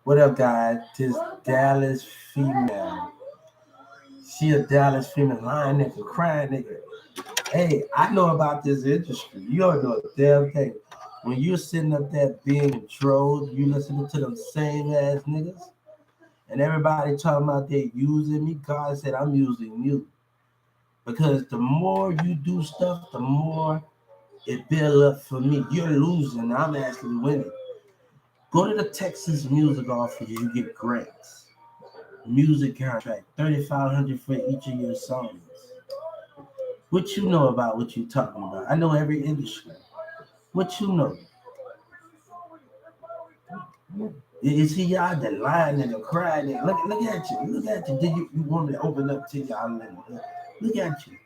What up, guys? This Dallas female. She a Dallas female, lying nigga, crying nigga. Hey, I know about this industry. You don't know a damn thing. When you're sitting up there being trolled, you listening to them same ass niggas, and everybody talking about they using me. God said I'm using you because the more you do stuff, the more it build up for me. You're losing. I'm actually winning. Go to the Texas Music Office. You get grants. Music contract, 3,500 for each of your songs. What you know about what you talking about? I know every industry. What you know? You see y'all that lying and crying. Look at you. Look at you. Did you want me to open up to y'all? Look at you.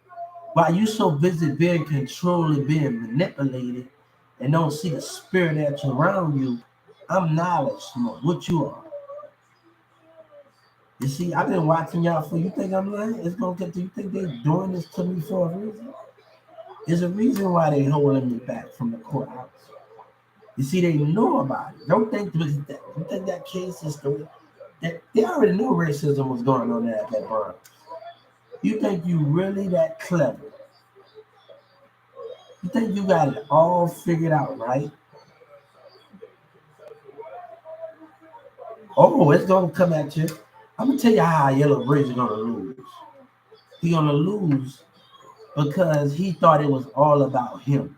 Why you so busy being controlled and being manipulated and don't see the spirit that's around you? I'm knowledge smart. What you are? You see, I've been watching y'all for. You think I'm lying? It's gonna get to you. Think they doing this to me for a reason? There's a reason why they holding me back from the courthouse. You see, they know about it. Don't think that. You think that case is the that they already know racism was going on there at that bar. You think you really that clever? You think you got it all figured out, right? Oh, it's gonna come at you. I'm gonna tell you how Yellow Bridge is gonna lose. He gonna lose because he thought it was all about him.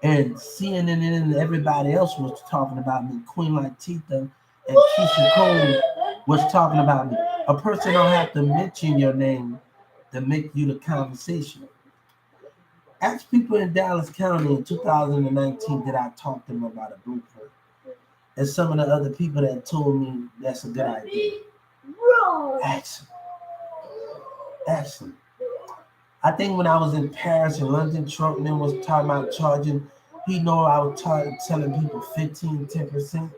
And CNN and everybody else was talking about me. Queen Latifah and Keisha Cole was talking about me. A person don't have to mention your name to make you the conversation. Ask people in Dallas County in 2019 did I talk to them about a blueprint. And some of the other people that told me that's a good idea. Ask them. Ask them. I think when I was in Paris and London, Trump then was talking about charging. He know I was telling people 15, 10%.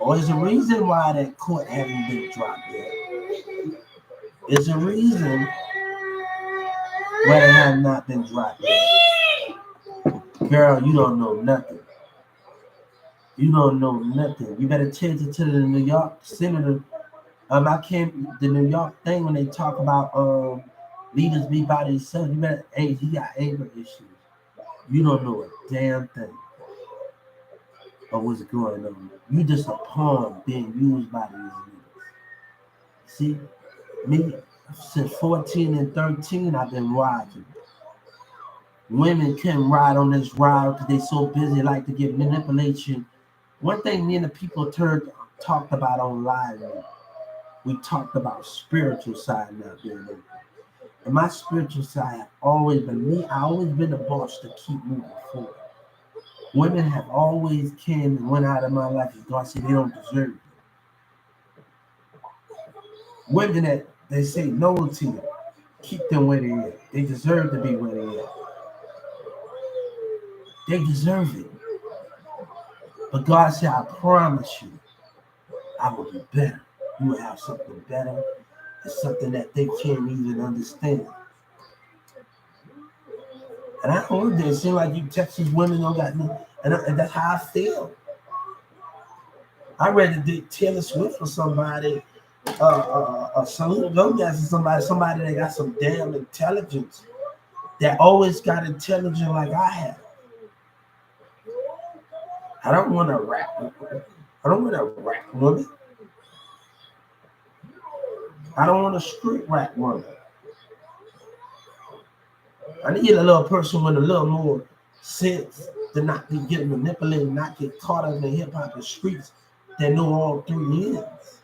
Or there's a reason why that court haven't been dropped yet. There's a reason why they have not been dropped yet. Girl, you don't know nothing. You don't know nothing. You better change it to the New York senator. I can't the New York thing when they talk about leaders be by themselves. You better he got anger issues. You don't know a damn thing of what's going on. You just a pawn being used by these niggas. See, me since 14 and 13, I've been riding. Women can't ride on this ride because they so busy like to get manipulation. One thing me and the people talked about online, we talked about spiritual side now, there. And my spiritual side have always been me. I always been a boss to keep moving forward. Women have always came and went out of my life and God said they don't deserve it. Women that they say no to you, keep them where they are. They deserve to be where they are. They deserve it. But God said, I promise you, I will be better. You will have something better. It's something that they can't even understand. And I don't know, it seems like you Texas women don't got me. And that's how I feel. I'd rather did Taylor Swift or somebody, Selena Gomez or somebody that got some damn intelligence, that always got intelligence like I have. I don't want to rap. I don't want a rap woman. I don't want a street rap woman. I need a little person with a little more sense to not be getting manipulated, not get caught up in the hip hop and streets that know all three ends.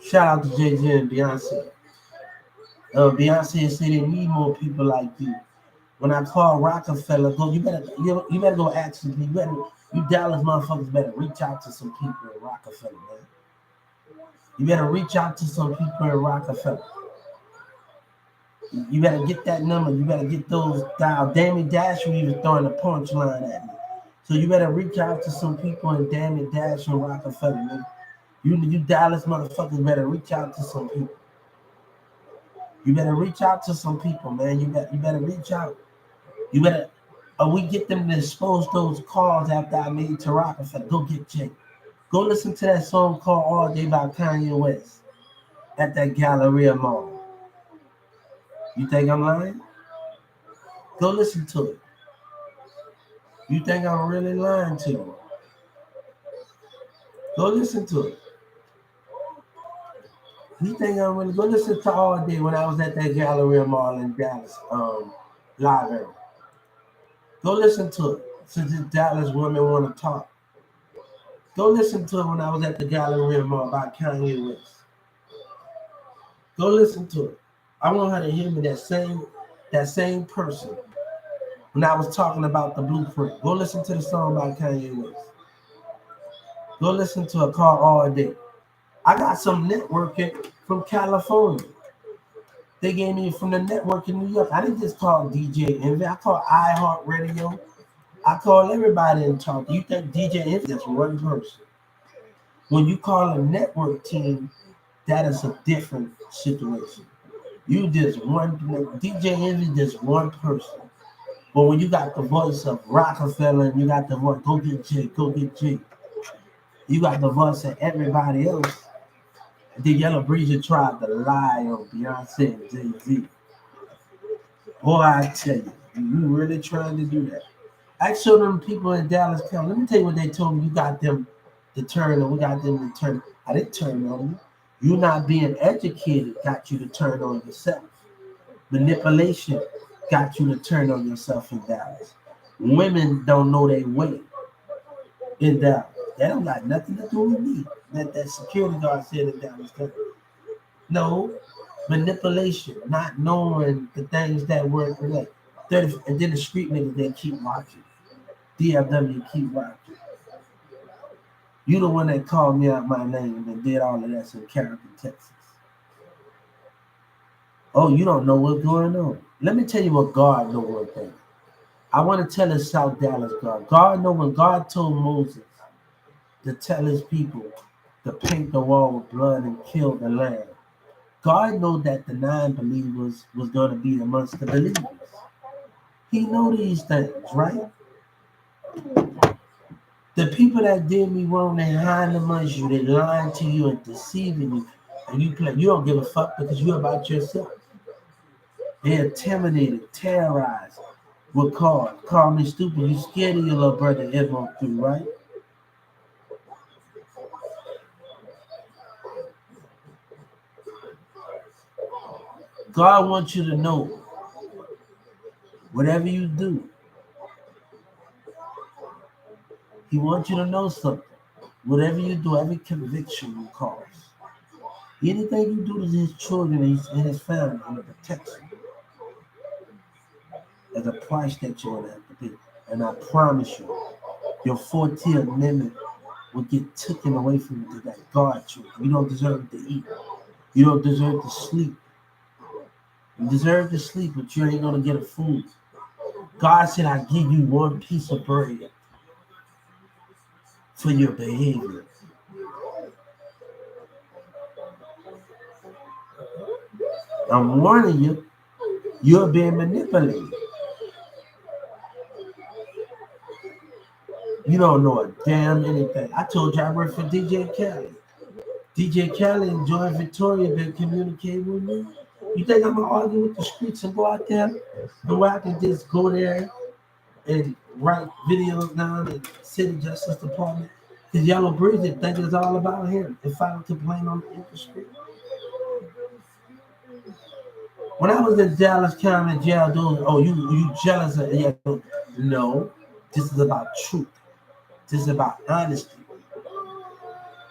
Shout out to Jay-Z and Beyonce. Beyonce said they need more people like you. When I call Rockefeller, you better go ask some people. You Dallas motherfuckers better reach out to some people in Rockefeller, man. You better reach out to some people in Rockefeller. You better get that number. You better get those dial. Dammy Dash was even throwing a punchline at me. So you better reach out to some people in Dammy Dash and Rockefeller, man. You Dallas motherfuckers better reach out to some people. You better reach out to some people, man. You better reach out. You better. We get them to expose those calls after I made Taraka said, go get Jake. Go listen to that song called All Day by Kanye West at that Galleria Mall. You think I'm lying? Go listen to it. You think I'm really lying to you? Go listen to it. You think I'm really go listen to All Day when I was at that Galleria Mall in Dallas library. Go listen to it. Since the Dallas women want to talk. Go listen to it when I was at the Galleria Mall by Kanye West. Go listen to it. I want her to hear me that same person when I was talking about the blueprint. Go listen to the song by Kanye West. Go listen to a call All Day. I got some networking from California. They gave me from the network in New York. I didn't just call DJ Envy. I called iHeartRadio. I call everybody and talk. You think DJ Envy is just one person? When you call a network team, that is a different situation. You just one DJ Envy, just one person. But when you got the voice of Rockefeller and you got the voice, go get Jake, go get Jake. You got the voice of everybody else. The Yellow Breezer tried to lie on Beyonce and Jay-Z. Boy, I tell you, you really trying to do that. I showed them people in Dallas County. Let me tell you what they told me. You got them to turn, and we got them to turn. I didn't turn on you. You not being educated got you to turn on yourself. Manipulation got you to turn on yourself in Dallas. Women don't know their weight in Dallas. That don't got nothing to do with me. That security guard said in Dallas. No, manipulation, not knowing the things that work for that. And then the street niggas, they keep watching. DFW keep watching. You the one that called me out my name and did all of that in Carrollton, Texas. Oh, you don't know what's going on. Let me tell you what God knows one thing. I want to tell the South Dallas God. God know when God told Moses to tell his people to paint the wall with blood and kill the lamb. God know that the non-believers was going to be amongst the believers. He know these things, right? The people that did me wrong, they hiding amongst you, they lying to you and deceiving you. And you don't give a fuck because you're about yourself. They're intimidated, terrorized. Will call me stupid. You scared of your little brother ever through, right? God wants you to know, whatever you do, he wants you to know something. Whatever you do, every conviction you cause, anything you do to his children and his family, and the protection, there's a price that you're going to have to pay. And I promise you, your 14th Amendment will get taken away from you to that God truth. You don't deserve to eat. You don't deserve to sleep. You deserve to sleep, but you ain't going to get a food. God said, I give you one piece of bread for your behavior. I'm warning you, you're being manipulated. You don't know a damn anything. I told you I work for DJ Keke. DJ Keke and Joy Victoria been communicating with me. You think I'm gonna argue with the streets and go out there and where I can just go there and write videos down in the City Justice Department? Because Yellow Breezy think it's all about him. If I don't complain on the industry. When I was in Dallas County jail doing, oh, you jealous of yeah, no. This is about truth. This is about honesty.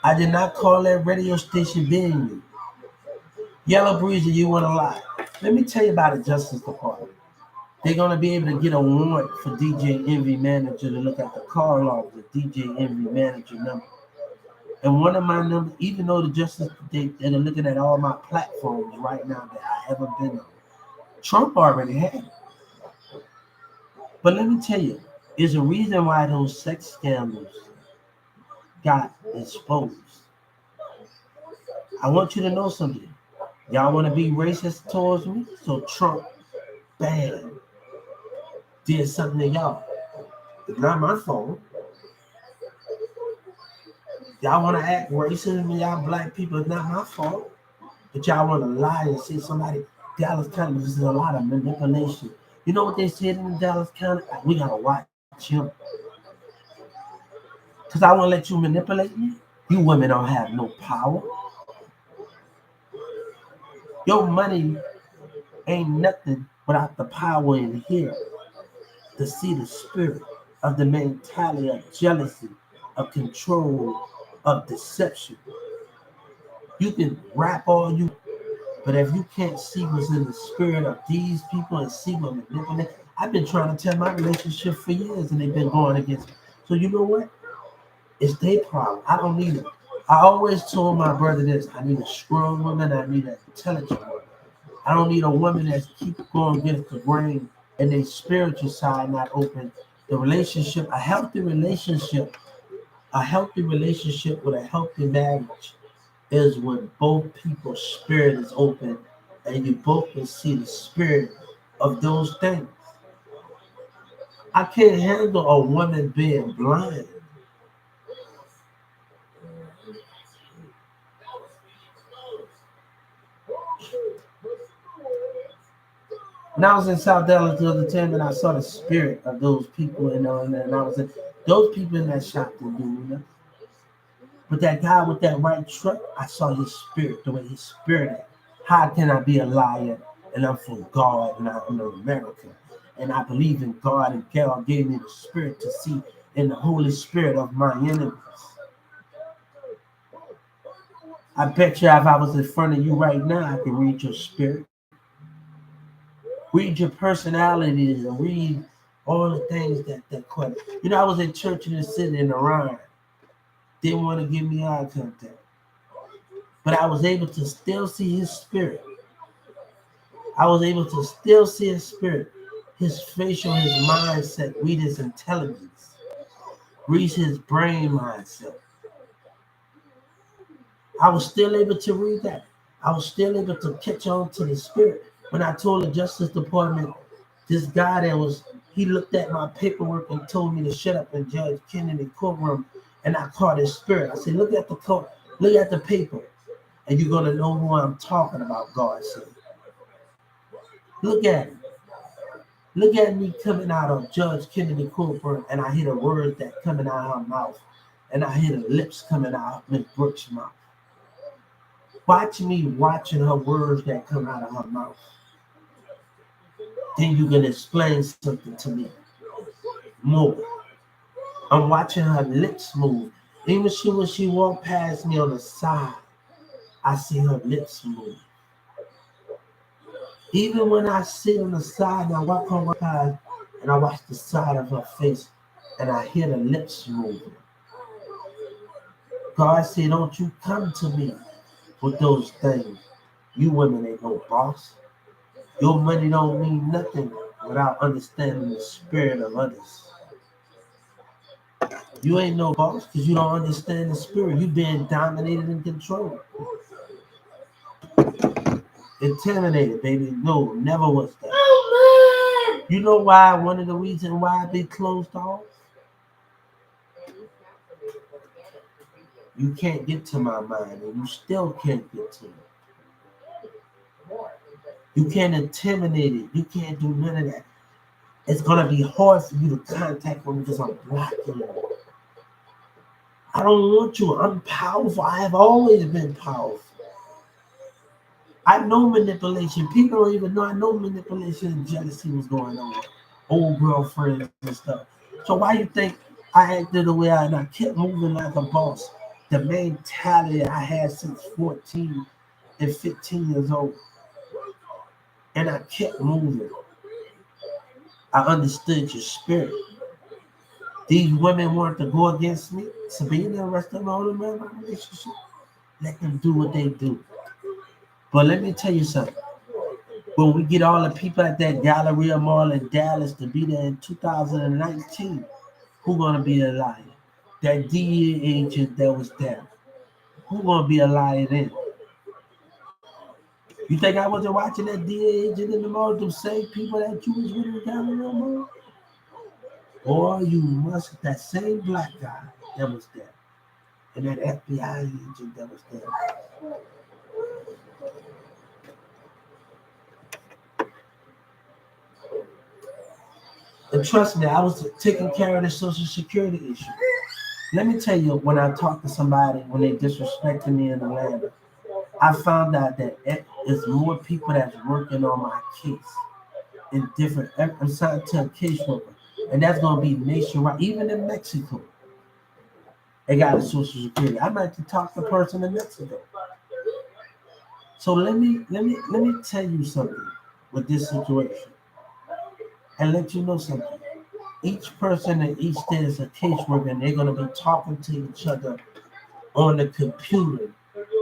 I did not call that radio station being me. Yellow Breezy, you want to lie. Let me tell you about the Justice Department. They're going to be able to get a warrant for DJ Envy Manager to look at the call log, the DJ Envy Manager number. And one of my numbers, even though the Justice, they're looking at all my platforms right now that I ever been on. Trump already had it. But let me tell you, there's a reason why those sex scandals got exposed. I want you to know something. Y'all want to be racist towards me? So Trump, bam, did something to y'all. It's not my fault. Y'all want to act racist with y'all black people? It's not my fault. But y'all want to lie and say somebody, Dallas County, this is a lot of manipulation. You know what they said in Dallas County? We got to watch him. Because I want to let you manipulate me. You women don't have no power. Your money ain't nothing without the power in here to see the spirit of the mentality of jealousy, of control, of deception. You can rap all you, but if you can't see what's in the spirit of these people and see what manipulate, I've been trying to tell my relationship for years and they've been going against me. So you know what? It's their problem. I don't need it. I always told my brother this. I need a strong woman. I need an intelligent woman. I don't need a woman that keep going against the grain and their spiritual side not open. The relationship, a healthy relationship with a healthy marriage is when both people's spirit is open and you both can see the spirit of those things. I can't handle a woman being blind. When I was in South Dallas the other time and I saw the spirit of those people and I was in those people in that shop didn't do nothing. But that guy with that white truck, I saw his spirit, the way his spirit is. How can I be a liar and I'm from God and I'm an American and I believe in God and God gave me the spirit to see in the Holy Spirit of my enemies. I bet you if I was in front of you right now, I could read your spirit, read your personalities, and read all the things that quite. You know, I was in church in the city in Iran. Didn't want to give me eye contact. But I was able to still see his spirit. I was able to still see his spirit, his facial, his mindset, read his intelligence, read his brain mindset. I was still able to read that. I was still able to catch on to the spirit. When I told the Justice Department, this guy he looked at my paperwork and told me to shut up in Judge Kennedy courtroom, and I caught his spirit. I said, look at the court, look at the paper, and you're going to know who I'm talking about, God said. Look at it. Look at me coming out of Judge Kennedy courtroom, and I hear the words that coming out of her mouth, and I hear the lips coming out of Miss Brooks' mouth. Watch me watching her words that come out of her mouth. Then you can explain something to me more. I'm watching her lips move. Even when she walked past me on the side, I see her lips move. Even when I sit on the side and I walk on her side and I watch the side of her face and I hear the lips moving. God said, don't you come to me with those things. You women ain't no boss. Your money don't mean nothing without understanding the spirit of others. You ain't no boss because you don't understand the spirit. You being dominated and controlled. Intimidated, baby. No, never was that. You know why? One of the reasons why they closed off? You can't get to my mind, and you still can't get to it. You can't intimidate it. You can't do none of that. It's gonna be hard for you to contact me because I'm blocking you. I don't want you. I'm powerful. I have always been powerful. I know manipulation. People don't even know I know manipulation and jealousy was going on. Old girlfriends and stuff. So why you think I acted the way and I kept moving like a boss? The mentality I had since 14 and 15 years old. And I kept moving. I understood your spirit. These women wanted to go against me. Sabina and the rest of them all in my relationship. Let them do what they do. But let me tell you something. When we get all the people at that Galleria Mall in Dallas to be there in 2019, who gonna be a liar? That DEA agent that was there. Who gonna be a liar then? You think I wasn't watching that DA agent in the mall, them same people that you was with in the gallery mall? Or you must, that same black guy that was there, and that FBI agent that was there. And trust me, I was taking care of the Social Security issue. Let me tell you, when I talk to somebody, when they disrespected me in Atlanta, I found out that it's more people that's working on my case in different. I'm signed to a caseworker, and that's going to be nationwide, even in Mexico. They got a Social Security. I might have to talk to the person in Mexico. So let me tell you something with this situation, and let you know something. Each person in each state is a caseworker, and they're going to be talking to each other on the computer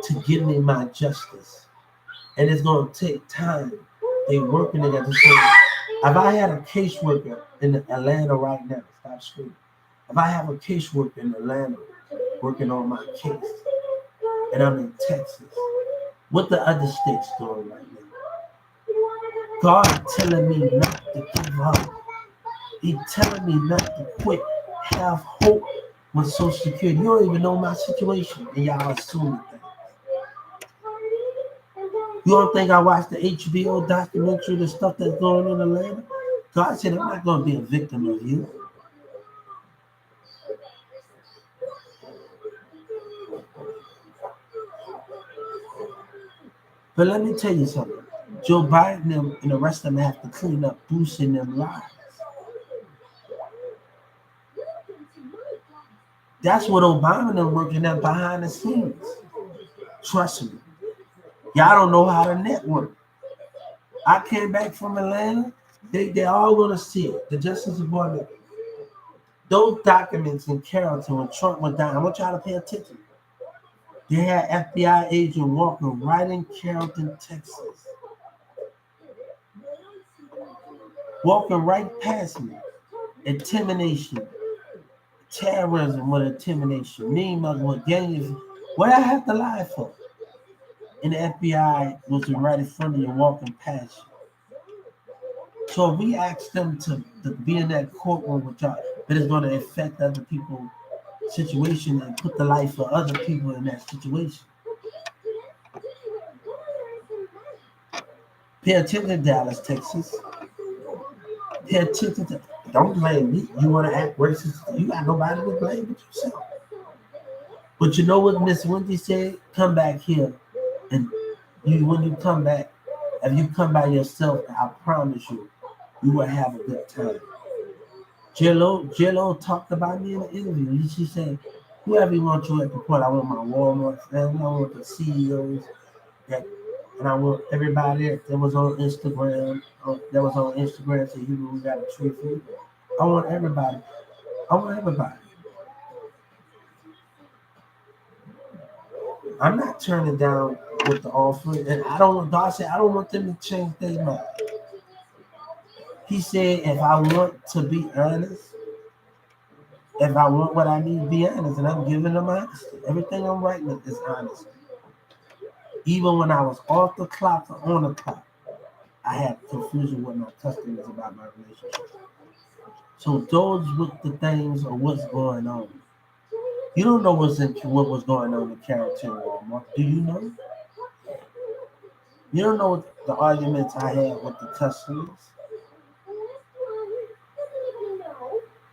to give me my justice. And it's going to take time. They're working together. So if I had a caseworker in Atlanta right now, stop screaming. If I have a caseworker in Atlanta working on my case, and I'm in Texas, what the other states doing right now? God telling me not to give up. He's telling me not to quit. Have hope with Social Security. You don't even know my situation, and y'all assuming things. You don't think I watched the HBO documentary, the stuff that's going on in Atlanta? God said, I'm not going to be a victim of you. But let me tell you something. Joe Biden and the rest of them have to clean up boosting them lives. That's what Obama and them working at behind the scenes. Trust me. Y'all don't know how to network. I came back from Atlanta. They all going to see it. The Justice Department. Those documents in Carrollton when Trump went down, I want y'all to pay attention. They had FBI agent walking right in Carrollton, Texas. Walking right past me. Intimidation. Terrorism with intimidation. Mean mugging with gangs. What I have to lie for? And the FBI was right in front of you walking past you. So we asked them to be in that courtroom with y'all, but it's going to affect other people's situation and put the life of other people in that situation. Pay attention to Dallas, Texas. Pay attention to. Don't blame me. You want to act racist? You got nobody to blame but yourself. But you know what Miss Wendy said? Come back here, and when you come back, if you come by yourself, I promise you, you will have a good time. Jello talked about me in the interview. She said, whoever you want you at the point, I want my Walmart family, I want the CEOs, and I want everybody that was on Instagram, so you know we got a tree for you. I want everybody. I'm not turning down with the offer, and God said, I don't want them to change their mind. He said, if I want to be honest, if I want what I need to be honest, and I'm giving them honesty. Everything I'm writing is honest. Even when I was off the clock or on the clock, I had confusion with my customers about my relationship. So those with the things or what's going on. You don't know what was going on in Carrollton Walmart. Do you know? You don't know the arguments I had with the customers.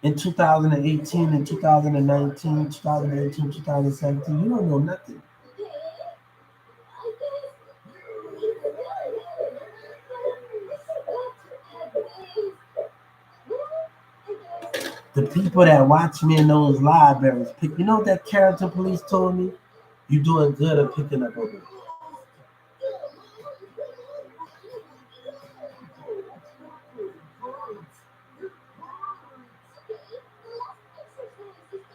In 2018 and 2019, 2018, 2017, you don't know nothing. The people that watch me in those libraries, you know what that character police told me? You doing good at picking up a book.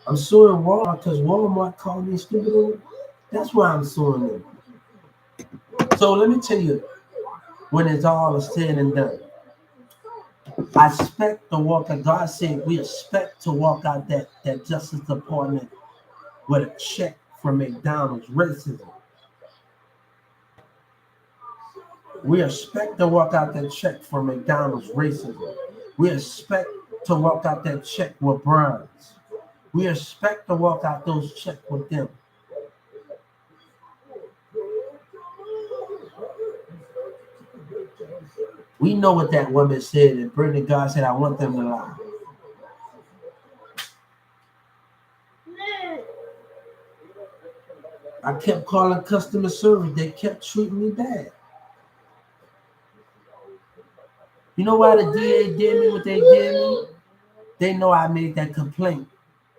I'm suing Walmart because Walmart called me stupid. That's why I'm suing them. So let me tell you, when it's all said and done, I expect to walk out. God said we expect to walk out that Justice Department with a check from McDonald's. Racism. We expect to walk out that check for McDonald's racism. We expect to walk out that check with Browns. We expect to walk out those checks with them. We know what that woman said, and Brittany God said, I want them to lie. I kept calling customer service. They kept treating me bad. You know why the DA did me what they did me? They know I made that complaint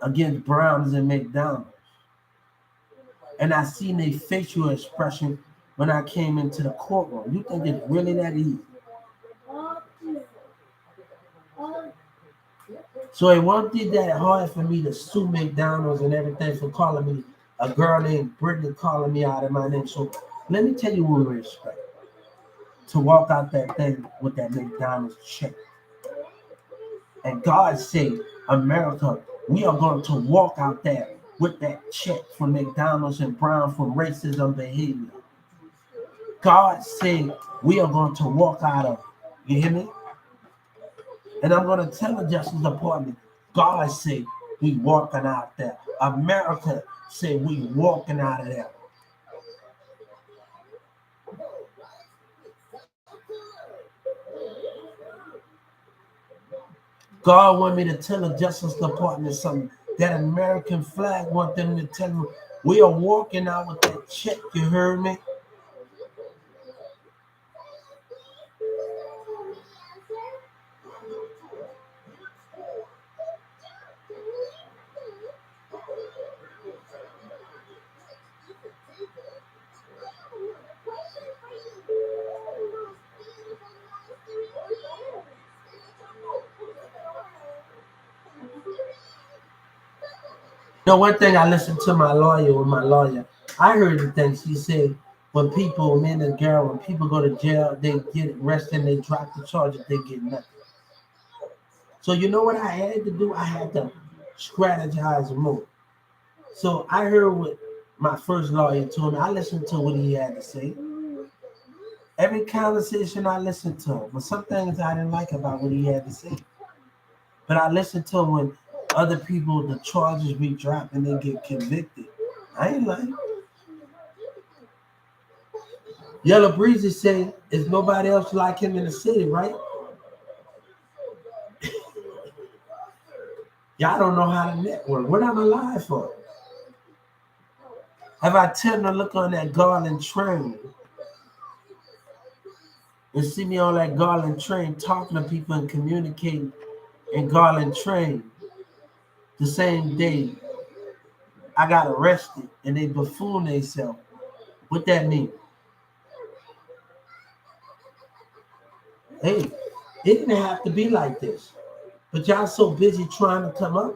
against Browns and McDonald's. And I seen their facial expression when I came into the courtroom. You think it's really that easy? So it won't be that hard for me to sue McDonald's and everything for calling me a girl named Brittany calling me out of my name. So let me tell you what we expect. To walk out that thing with that McDonald's check. And God said, America, we are going to walk out there with that check from McDonald's and Brown for racism behavior. God said we are going to walk out of, you hear me? And I'm going to tell the Justice Department, God said we walking out there. America said we walking out of there. God want me to tell the Justice Department something. That American flag want them to tell me we are walking out with that check, you heard me? No, one thing I listened to my lawyer with my lawyer. I heard the thing she said when people, men and girl, when people go to jail, they get arrested and they drop the charges, they get nothing. So you know what I had to do? I had to strategize more. So I heard what my first lawyer told me. I listened to what he had to say. Every conversation I listened to, but some things I didn't like about what he had to say. But I listened to when other people, the charges be dropped and they get convicted. I ain't lying. Yellow Breezy say, "Is nobody else like him in the city, right?" Y'all don't know how to network. What I'm alive for? Have I tell them to look on that Garland train and see me on that Garland train talking to people and communicating in Garland train the same day I got arrested and they buffoon themselves. What that mean? Hey, it didn't have to be like this. But y'all so busy trying to come up.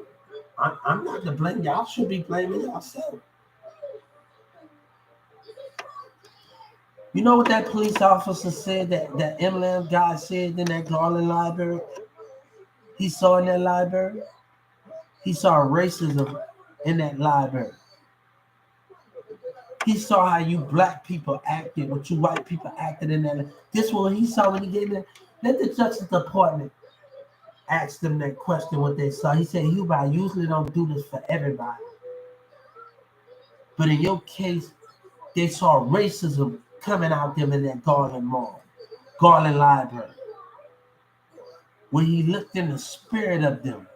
I'm not to blame. Y'all should be blaming yourself. You know what that police officer said that MLM guy said in that Garland library? He saw in that library? He saw racism in that library. He saw how you black people acted, what you white people acted in that. This one he saw when he gave it. Let the Justice Department ask them that question what they saw. He said, Hugh, I usually don't do this for everybody. But in your case, they saw racism coming out them in that Garland Mall, Garland Library. When he looked in the spirit of them,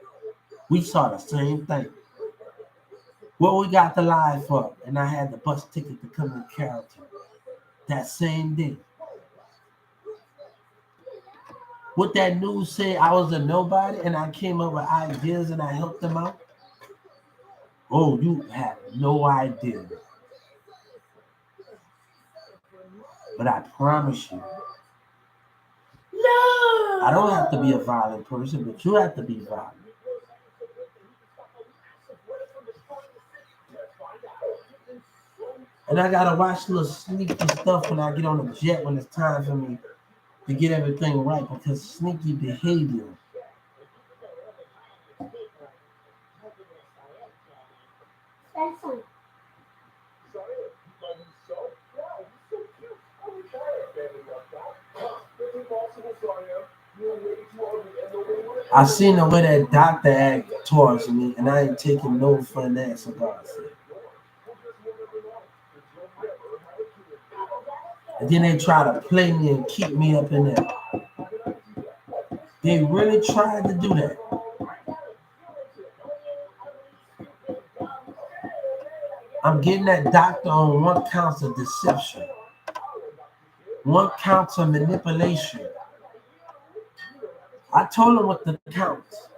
we saw the same thing. What we got to lie for, and I had the bus ticket to come to Carrollton that same day. What that news said, I was a nobody, and I came up with ideas and I helped them out. Oh, you have no idea. But I promise you, I don't have to be a violent person, but you have to be violent. And I gotta watch little sneaky stuff when I get on the jet when it's time for me to get everything right because sneaky behavior. I seen the way that doctor act towards me, and I ain't taking no fun that cigar said. And then they try to play me and keep me up in there. They really tried to do that. I'm getting that doctor on 1 count of deception, 1 count of manipulation. I told him what the counts.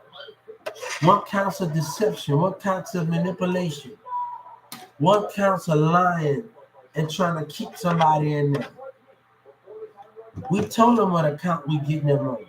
1 count of deception, 1 count of manipulation, 1 count of lying and trying to keep somebody in there. We told them what account we getting them on.